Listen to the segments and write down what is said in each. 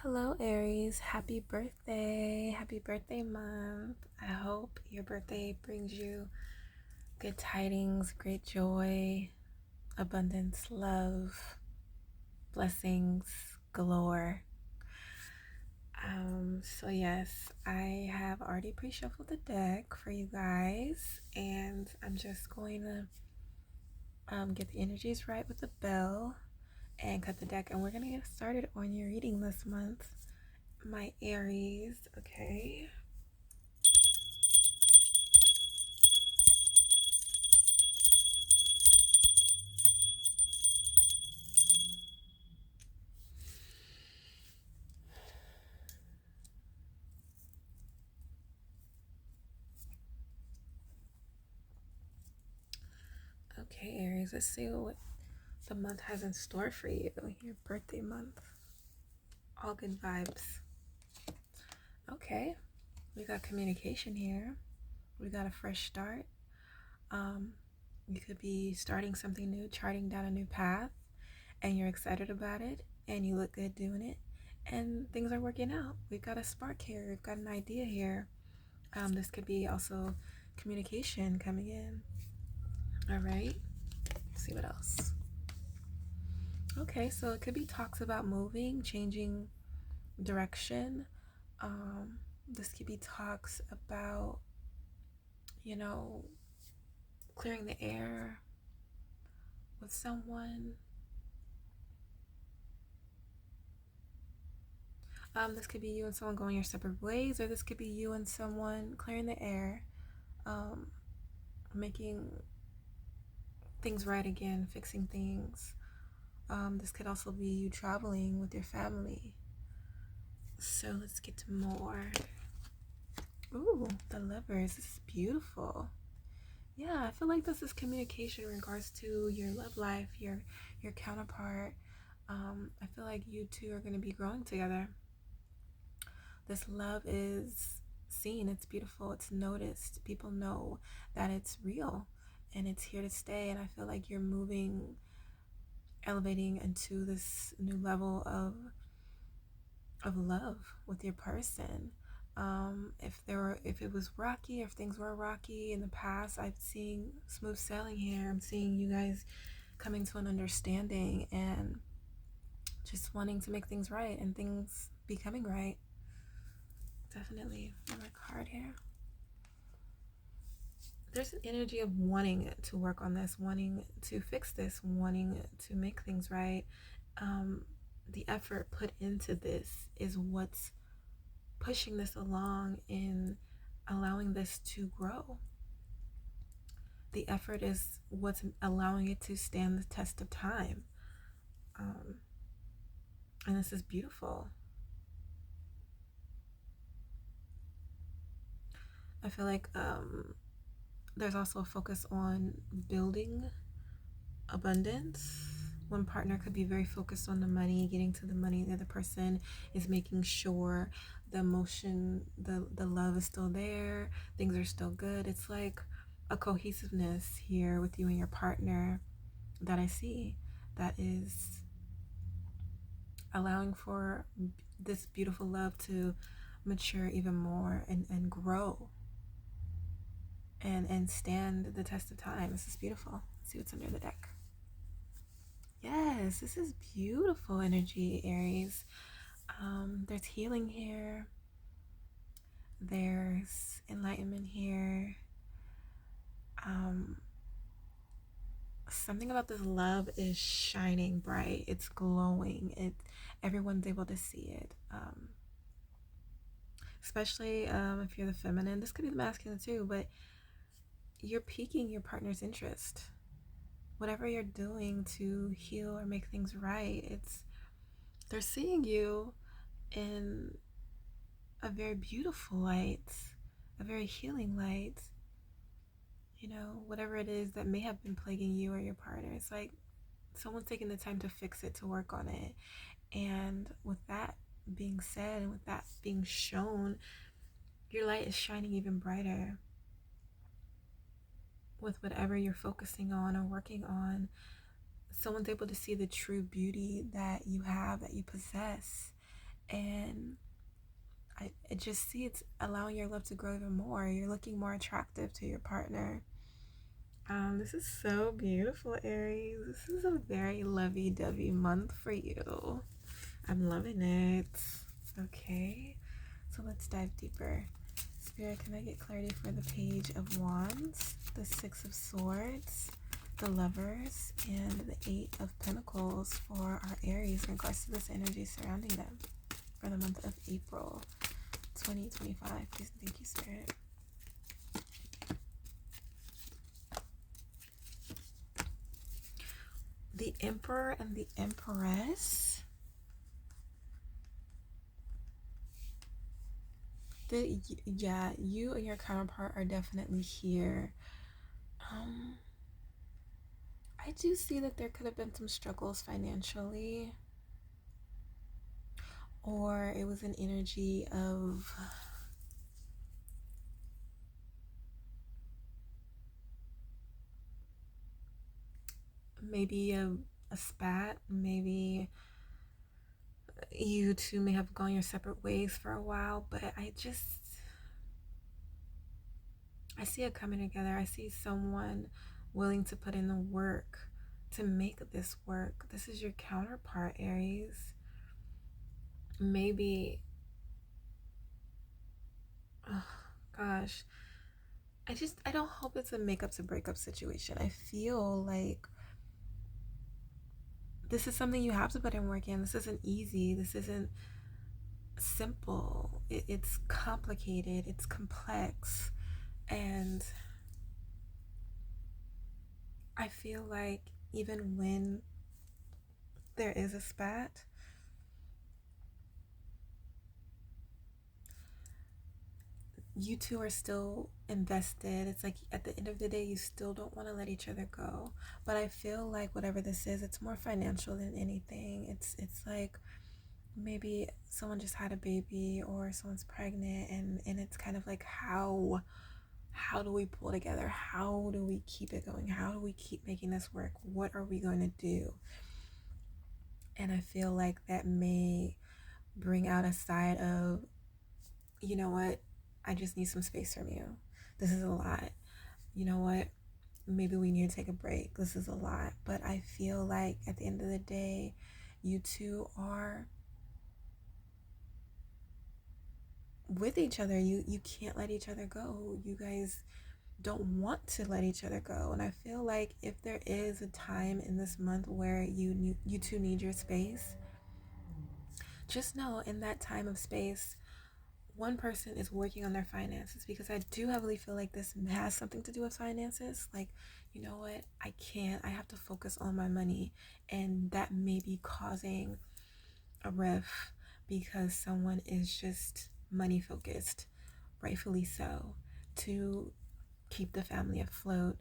Hello, Aries. Happy birthday. Happy birthday month. I hope your birthday brings you good tidings, great joy, abundance, love, blessings galore. So yes, I have already pre-shuffled the deck for you guys, and I'm just going to get the energies right with the bell and cut the deck, and we're gonna get started on your reading this month, my Aries. Okay. Okay, Aries, let's see what the month has in store for you. Your birthday month. All good vibes. Okay, we got communication here. We got a fresh start. Um, you could be starting something new, charting down a new path, and you're excited about it, and you look good doing it, and things are working out. We've got a spark here. We've got an idea here. This could be also communication coming in. All right, let's see what else. Okay, so it could be talks about moving, changing direction. This could be talks about, you know, clearing the air with someone. This could be you and someone going your separate ways, or this could be you and someone clearing the air, um, making things right again, fixing things. This could also be you traveling with your family. So let's get to more. Ooh, the Lovers. This is beautiful. Yeah, I feel like this is communication in regards to your love life, your counterpart. I feel like you two are going to be growing together. This love is seen, it's beautiful, it's noticed. People know that it's real and it's here to stay. And I feel like you're moving, elevating into this new level of love with your person. If it was rocky, if things were rocky in the past, I'm seeing smooth sailing here. I'm seeing you guys coming to an understanding and just wanting to make things right and things becoming right. Definitely another card here. There's an energy of wanting to work on this, wanting to fix this, wanting to make things right. The effort put into this is what's pushing this along and allowing this to grow. The effort is what's allowing it to stand the test of time. And this is beautiful. I feel like there's also a focus on building abundance. One partner could be very focused on the money, getting to the money. The other person is making sure the emotion, the love is still there, things are still good. It's like a cohesiveness here with you and your partner that I see, that is allowing for this beautiful love to mature even more and grow and stand the test of time. This is beautiful. Let's see what's under the deck. Yes, this is beautiful energy, Aries. There's healing here. There's enlightenment here. Something about this love is shining bright. It's glowing. Everyone's able to see it. Especially if you're the feminine. This could be the masculine too, but you're piquing your partner's interest. Whatever you're doing to heal or make things right, they're seeing you in a very beautiful light, a very healing light. You know, whatever it is that may have been plaguing you or your partner, it's like someone's taking the time to fix it, to work on it. And with that being said, and with that being shown, your light is shining even brighter with whatever you're focusing on or working on. Someone's able to see the true beauty that you have, that you possess, And I just see it's allowing your love to grow even more. You're looking more attractive to your partner. This is so beautiful, Aries. This is a very lovey-dovey month for you. I'm loving it. Okay, so let's dive deeper. Spirit, can I get clarity for the Page of Wands, the Six of Swords, the Lovers, and the Eight of Pentacles for our Aries in regards to this energy surrounding them for the month of April 2025? Please, thank you, Spirit. The Emperor and the Empress. Yeah, you and your counterpart are definitely here. I do see that there could have been some struggles financially, or it was an energy of maybe a spat. Maybe you two may have gone your separate ways for a while, but I see it coming together. I see someone willing to put in the work to make this work. This is your counterpart, Aries. Maybe, oh gosh, I don't hope it's a makeup to breakup situation. I feel like this is something you have to put in work in. This isn't easy. This isn't simple. It's complicated. It's complex. And I feel like even when there is a spat, you two are still invested. It's like at the end of the day, you still don't want to let each other go. But I feel like whatever this is, it's more financial than anything. It's like maybe someone just had a baby or someone's pregnant, and it's kind of like how do we pull together? How do we keep it going? How do we keep making this work? What are we going to do? And I feel like that may bring out a side of, you know what, I just need some space from you. This is a lot. You know what, maybe we need to take a break. This is a lot. But I feel like at the end of the day, you two are with each other. You can't let each other go. You guys don't want to let each other go. And I feel like if there is a time in this month where you two need your space, just know in that time of space, one person is working on their finances, because I do heavily feel like this has something to do with finances. Like, you know what, I have to focus on my money, and that may be causing a rift because someone is just money focused, rightfully so, to keep the family afloat,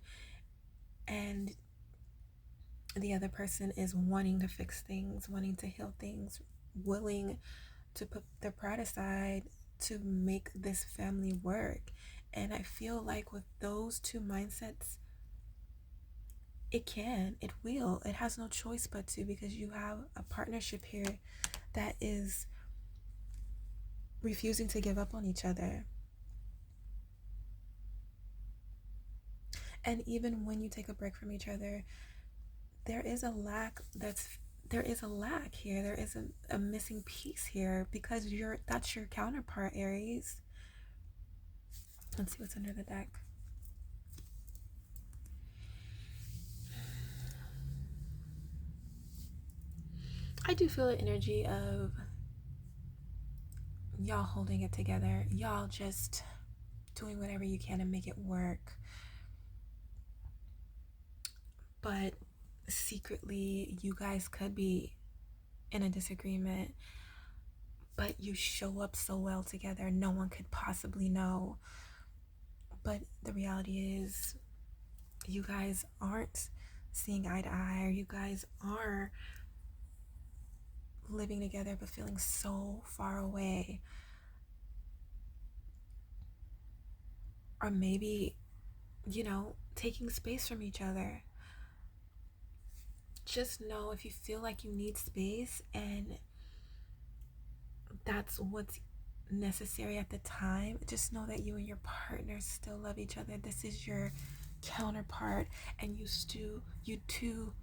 and the other person is wanting to fix things, wanting to heal things, willing to put their pride aside to make this family work. And I feel like with those two mindsets, it will, it has no choice but to, because you have a partnership here that is refusing to give up on each other. And even when you take a break from each other, there is a lack here. There is a missing piece here, because that's your counterpart, Aries. Let's see what's under the deck. I do feel the energy of y'all holding it together, y'all just doing whatever you can to make it work. But secretly, you guys could be in a disagreement, but you show up so well together, no one could possibly know. But the reality is, you guys aren't seeing eye to eye, or you guys are living together but feeling so far away. Or maybe, taking space from each other. Just know, if you feel like you need space and that's what's necessary at the time. Just know that you and your partner still love each other. This is your counterpart, and you two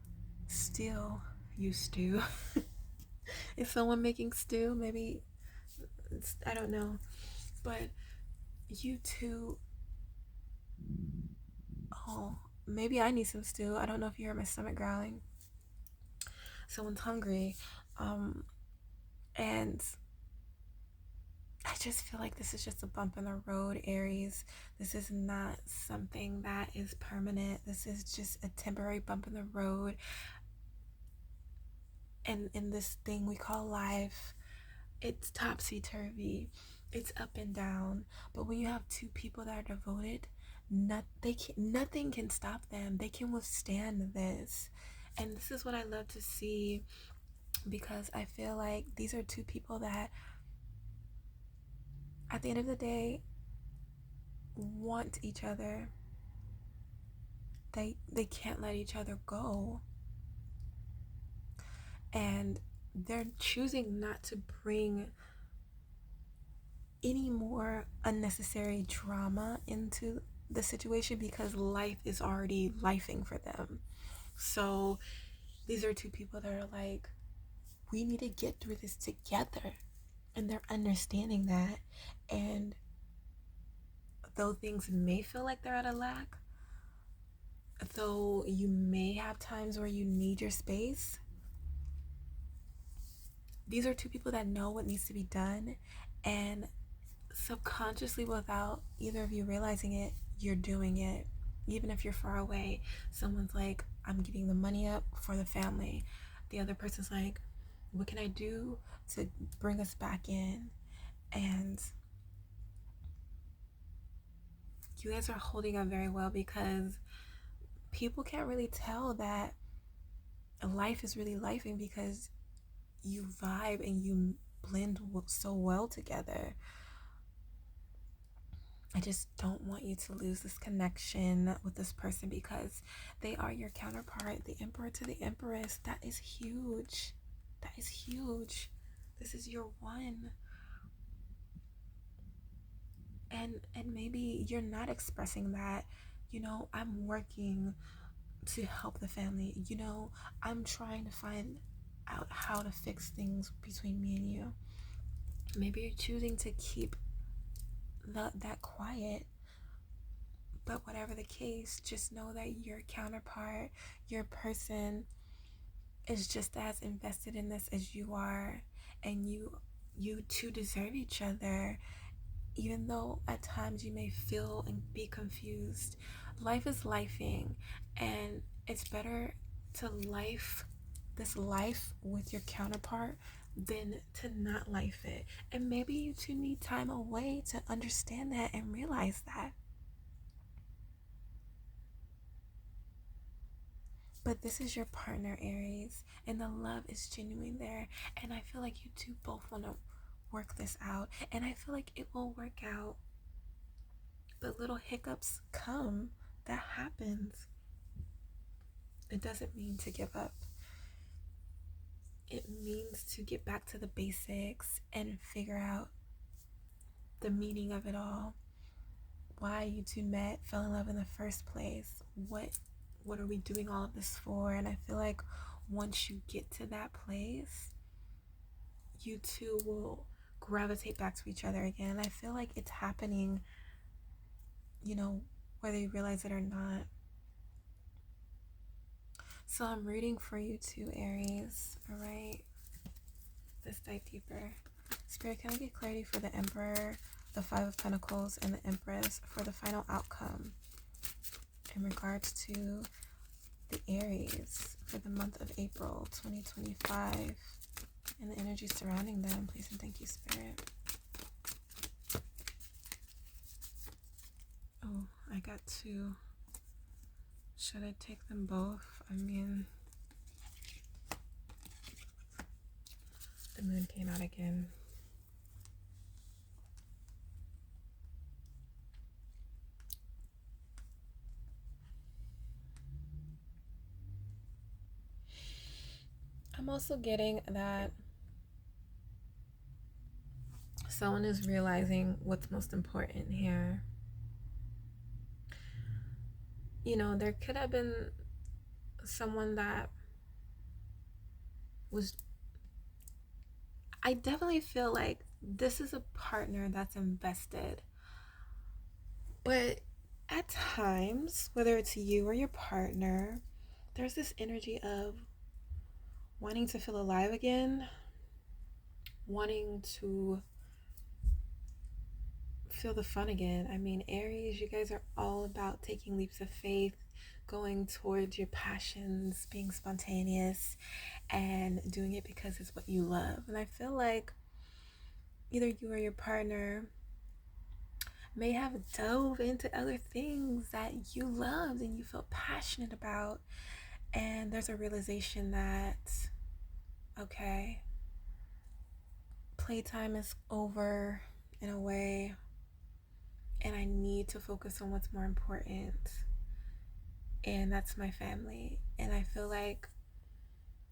still, you stew. Is someone making stew? Maybe, I don't know. But you two, oh, maybe I need some stew. I don't know if you heard my stomach growling. Someone's hungry. Um, and I just feel like this is just a bump in the road, Aries. This is not something that is permanent. This is just a temporary bump in the road. And in this thing we call life, it's topsy-turvy. It's up and down. But when you have two people that are devoted, nothing can stop them. They can withstand this. And this is what I love to see, because I feel like these are two people that at the end of the day want each other. They can't let each other go, and they're choosing not to bring any more unnecessary drama into the situation, because life is already lifing for them. So these are two people that are like, we need to get through this together, and they're understanding that. And though things may feel like they're at a lack, though you may have times where you need your space, these are two people that know what needs to be done, and subconsciously, without either of you realizing it, you're doing it. Even if you're far away, someone's like, I'm getting the money up for the family. The other person's like, what can I do to bring us back in? And you guys are holding up very well, because people can't really tell that life is really lifing, because you vibe and you blend so well together. I just don't want you to lose this connection with this person, because they are your counterpart, the emperor to the empress. That is huge. That is huge. This is your one. And maybe you're not expressing that. I'm working to help the family. I'm trying to find out how to fix things between me and you. Maybe you're choosing to keep that quiet. But whatever the case, just know that your counterpart, your person, is just as invested in this as you are. And you two deserve each other. Even though at times you may feel and be confused, life is lifing, and it's better to life this life with your counterpart than to not life it. And maybe you two need time away to understand that and realize that. But this is your partner, Aries, and the love is genuine there. And I feel like you two both want to work this out, and I feel like it will work out. But little hiccups come. That happens. It doesn't mean to give up. It means to get back to the basics and figure out the meaning of it all. Why you two met, fell in love in the first place. What are we doing all of this for? And I feel like once you get to that place, you two will gravitate back to each other again. I feel like it's happening, whether you realize it or not. So I'm rooting for you too, Aries. All right. Let's dive deeper. Spirit, can I get clarity for the Emperor, the Five of Pentacles, and the Empress for the final outcome in regards to the Aries for the month of April 2025 and the energy surrounding them, please and thank you, Spirit. Oh, I got two. Should I take them both? I mean, the moon came out again. I'm also getting that Someone is realizing what's most important here. There could have been someone that was, I definitely feel like this is a partner that's invested. But at times, whether it's you or your partner, there's this energy of wanting to feel alive again, wanting to feel the fun again. I mean, Aries, you guys are all about taking leaps of faith, going towards your passions, being spontaneous, and doing it because it's what you love. And I feel like either you or your partner may have dove into other things that you loved and you felt passionate about. And there's a realization that, okay, playtime is over in a way, and I need to focus on what's more important. And that's my family. And I feel like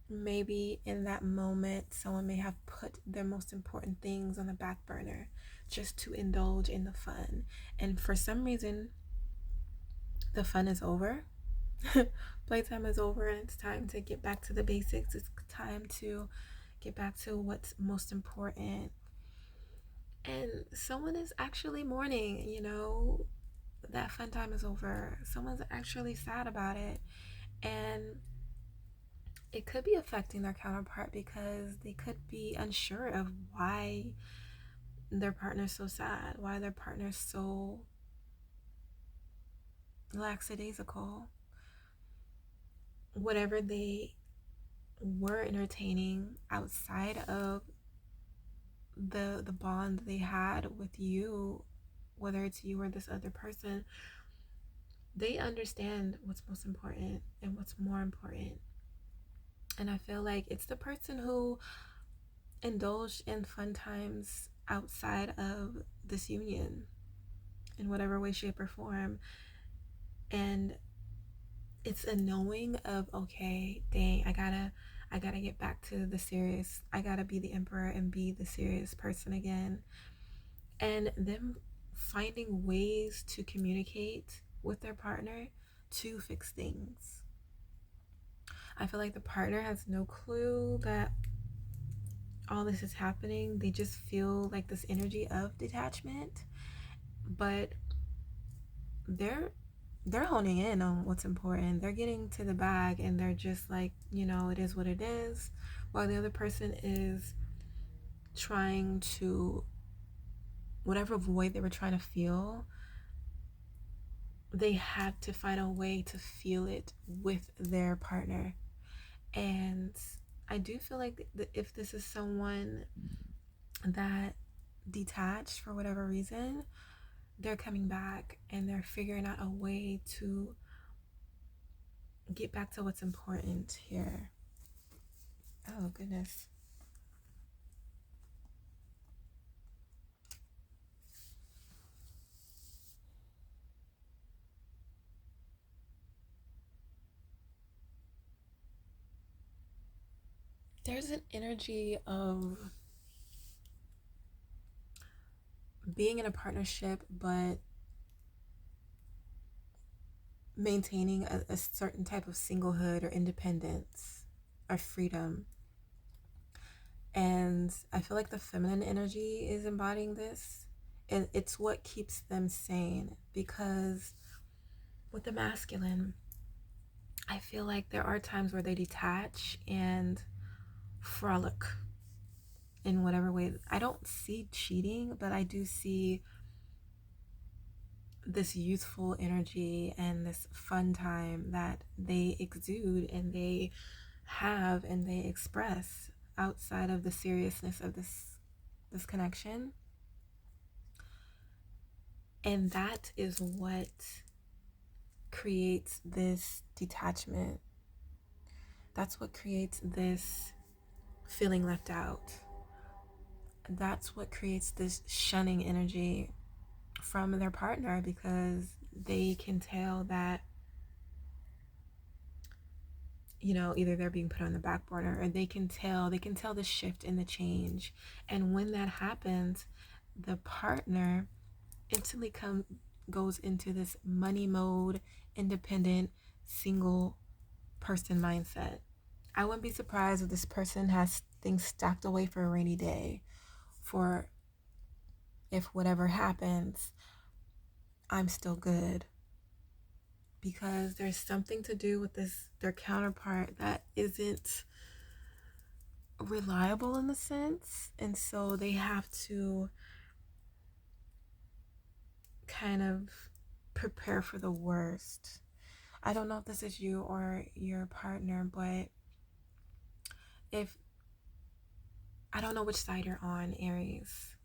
maybe in that moment, someone may have put their most important things on the back burner just to indulge in the fun. And for some reason, the fun is over. Playtime is over, and it's time to get back to the basics. It's time to get back to what's most important. And someone is actually mourning, that fun time is over. Someone's actually sad about it. And it could be affecting their counterpart because they could be unsure of why their partner's so sad, why their partner's so lackadaisical. Whatever they were entertaining outside of the bond they had with you, whether it's you or this other person, they understand what's most important and what's more important. And I feel like it's the person who indulged in fun times outside of this union in whatever way, shape, or form. And it's a knowing of, okay, dang, I gotta get back to the serious. I gotta be the emperor and be the serious person again. And them finding ways to communicate with their partner to fix things. I feel like the partner has no clue that all this is happening. They just feel like this energy of detachment, but they're honing in on what's important. They're getting to the bag, and they're just like, it is what it is, while the other person is trying to, whatever void they were trying to feel, they had to find a way to feel it with their partner. And I do feel like if this is someone that detached for whatever reason, they're coming back and they're figuring out a way to get back to what's important here. Oh, goodness. There's an energy of being in a partnership, but maintaining a certain type of singlehood or independence or freedom. And I feel like the feminine energy is embodying this. And it's what keeps them sane, because with the masculine, I feel like there are times where they detach and frolic in whatever way. I don't see cheating, but I do see this youthful energy and this fun time that they exude and they have and they express outside of the seriousness of this connection. And that is what creates this detachment. That's what creates this feeling left out. That's what creates this shunning energy from their partner, because they can tell that, either they're being put on the back burner, or they can tell the shift and the change. And when that happens, the partner instantly goes into this money mode, independent, single person mindset. I wouldn't be surprised if this person has things stacked away for a rainy day, for if whatever happens, I'm still good. Because there's something to do with this, their counterpart, that isn't reliable in the sense, and so they have to kind of prepare for the worst. I don't know if this is you or your partner, but if I don't know which side you're on, Aries.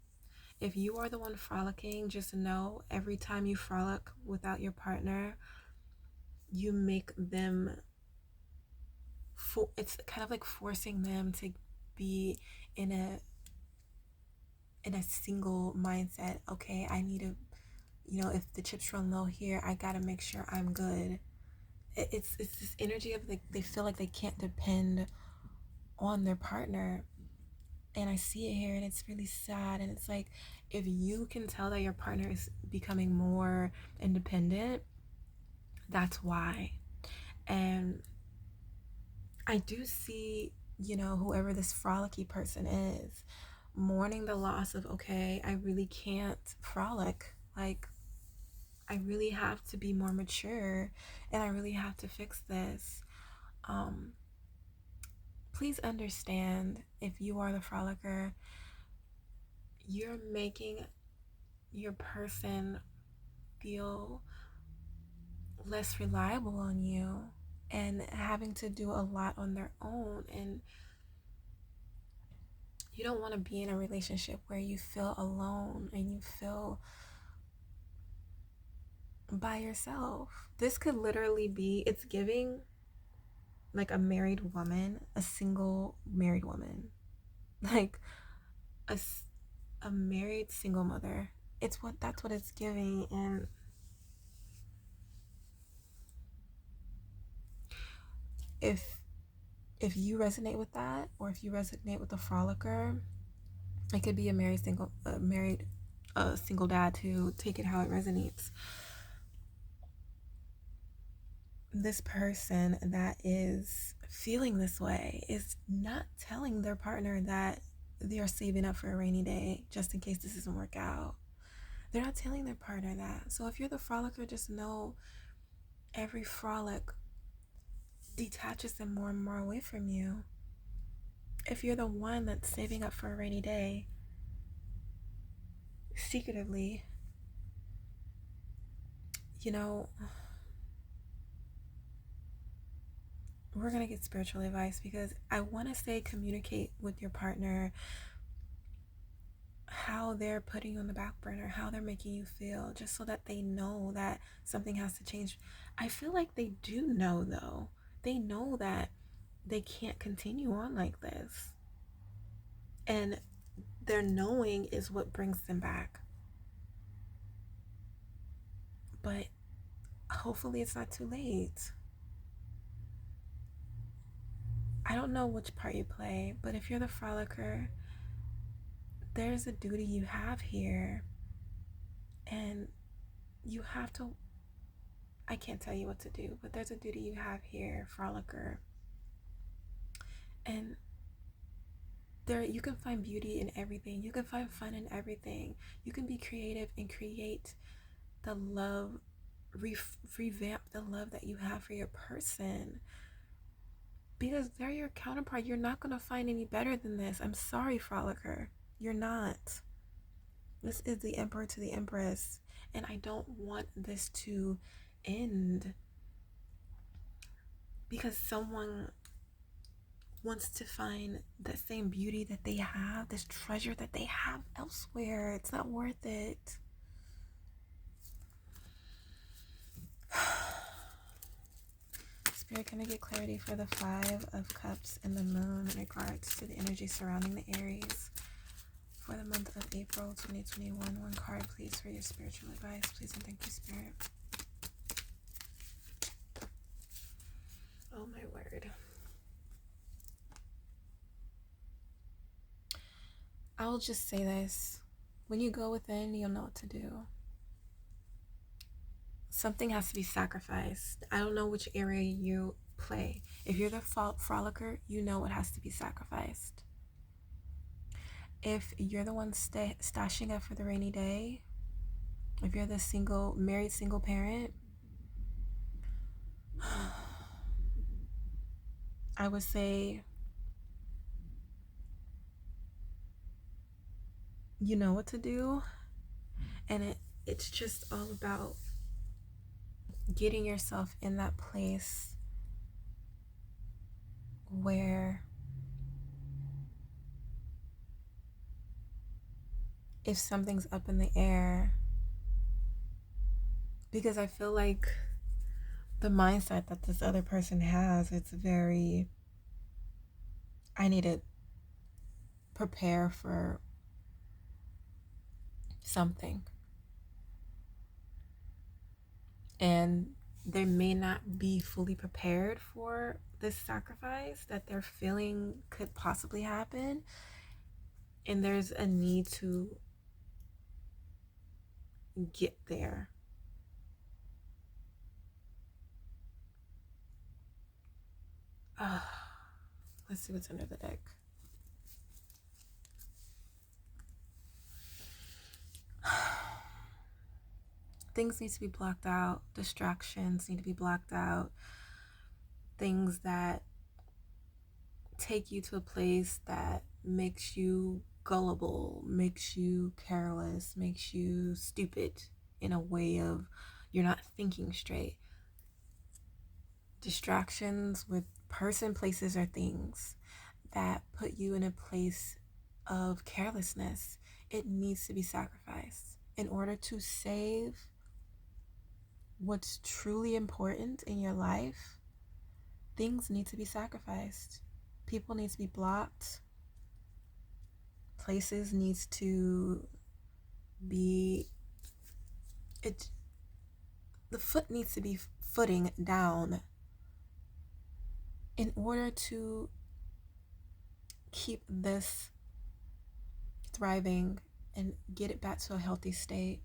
If you are the one frolicking, just know every time you frolic without your partner, you make them it's kind of like forcing them to be in a single mindset. Okay, I need to, if the chips run low here, I gotta make sure I'm good. It's this energy of like they feel like they can't depend on their partner, and I see it here, and it's really sad. And it's like, if you can tell that your partner is becoming more independent, that's why. And I do see, whoever this frolicky person is, mourning the loss of, okay, I really can't frolic. Like, I really have to be more mature, and I really have to fix this. Please understand, if you are the frolicker, you're making your person feel less reliable on you and having to do a lot on their own. And you don't want to be in a relationship where you feel alone and you feel by yourself. This could literally be, it's giving like a married woman, a single married woman, like a married single mother. That's what it's giving. And if you resonate with that, or if you resonate with the frolicker, it could be a married single dad too. Take it how it resonates. This person that is feeling this way is not telling their partner that they are saving up for a rainy day just in case this doesn't work out. They're not telling their partner that. So if you're the frolicker, just know every frolic detaches them more and more away from you. If you're the one that's saving up for a rainy day, secretively, we're going to get spiritual advice, because I want to say communicate with your partner how they're putting you on the back burner, how they're making you feel, just so that they know that something has to change. I feel like they do know, though. They know that they can't continue on like this. And their knowing is what brings them back. But hopefully it's not too late. I don't know which part you play, but if you're the frolicker, there's a duty you have here. And you have to, I can't tell you what to do, but there's a duty you have here, frolicker. And there, you can find beauty in everything. You can find fun in everything. You can be creative and create the love, revamp the love that you have for your person, because they're your counterpart. You're not going to find any better than this. I'm sorry, frolicker. You're not. This is the emperor to the empress, and I don't want this to end because someone wants to find the same beauty that they have, this treasure that they have elsewhere. It's not worth it. Spirit, can I get clarity for the 5 of Cups and the Moon in regards to the energy surrounding the Aries for the month of April 2021? One card, please, for your spiritual advice. Please and thank you, Spirit. Oh my word. I'll just say this. When you go within, you'll know what to do. Something has to be sacrificed. I don't know which area you play. If you're the frolicker, you know what has to be sacrificed. If you're the one stashing up for the rainy day, if you're the married single parent, I would say you know what to do. And it's just all about getting yourself in that place where if something's up in the air, because I feel like the mindset that this other person has, it's very, I need to prepare for something. And they may not be fully prepared for this sacrifice that they're feeling could possibly happen. And there's a need to get there. Let's see what's under the deck. Things need to be blocked out. Distractions need to be blocked out. Things that take you to a place that makes you gullible, makes you careless, makes you stupid in a way of you're not thinking straight. Distractions with person, places, or things that put you in a place of carelessness, it needs to be sacrificed in order to save what's truly important in your life. Things need to be sacrificed. People need to be blocked. Places needs to be the foot needs to be footing down in order to keep this thriving and get it back to a healthy state.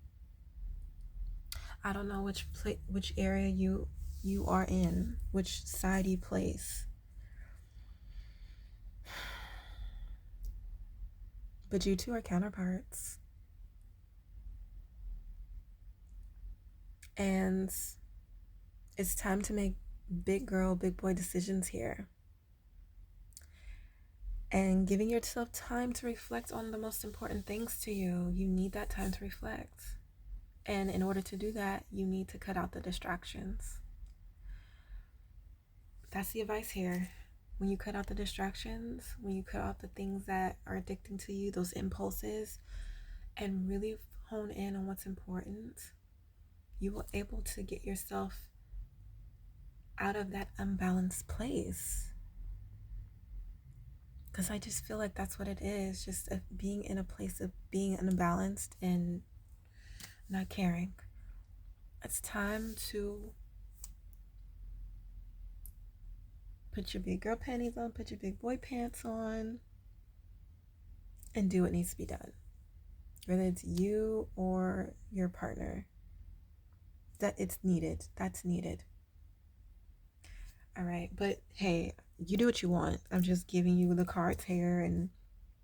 I don't know which area you are in, which side you place, but you two are counterparts. And it's time to make big girl, big boy decisions here. And giving yourself time to reflect on the most important things to you. You need that time to reflect. And in order to do that, you need to cut out the distractions. That's the advice here. When you cut out the distractions, when you cut out the things that are addicting to you, those impulses, and really hone in on what's important, you will be able to get yourself out of that unbalanced place. Because I just feel like that's what it is, just being in a place of being unbalanced and not caring. It's time to put your big girl panties on, put your big boy pants on, and do what needs to be done. Whether it's you or your partner, that it's needed. That's needed. All right, but hey, you do what you want. I'm just giving you the cards here and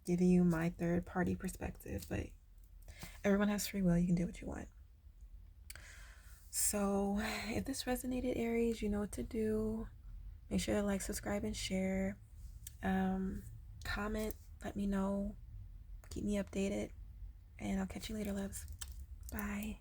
giving you my third party perspective, but everyone has free will. You can do what you want. So if this resonated, Aries, you know what to do. Make sure to like, subscribe, and share. Comment, let me know. Keep me updated. And I'll catch you later, loves. Bye.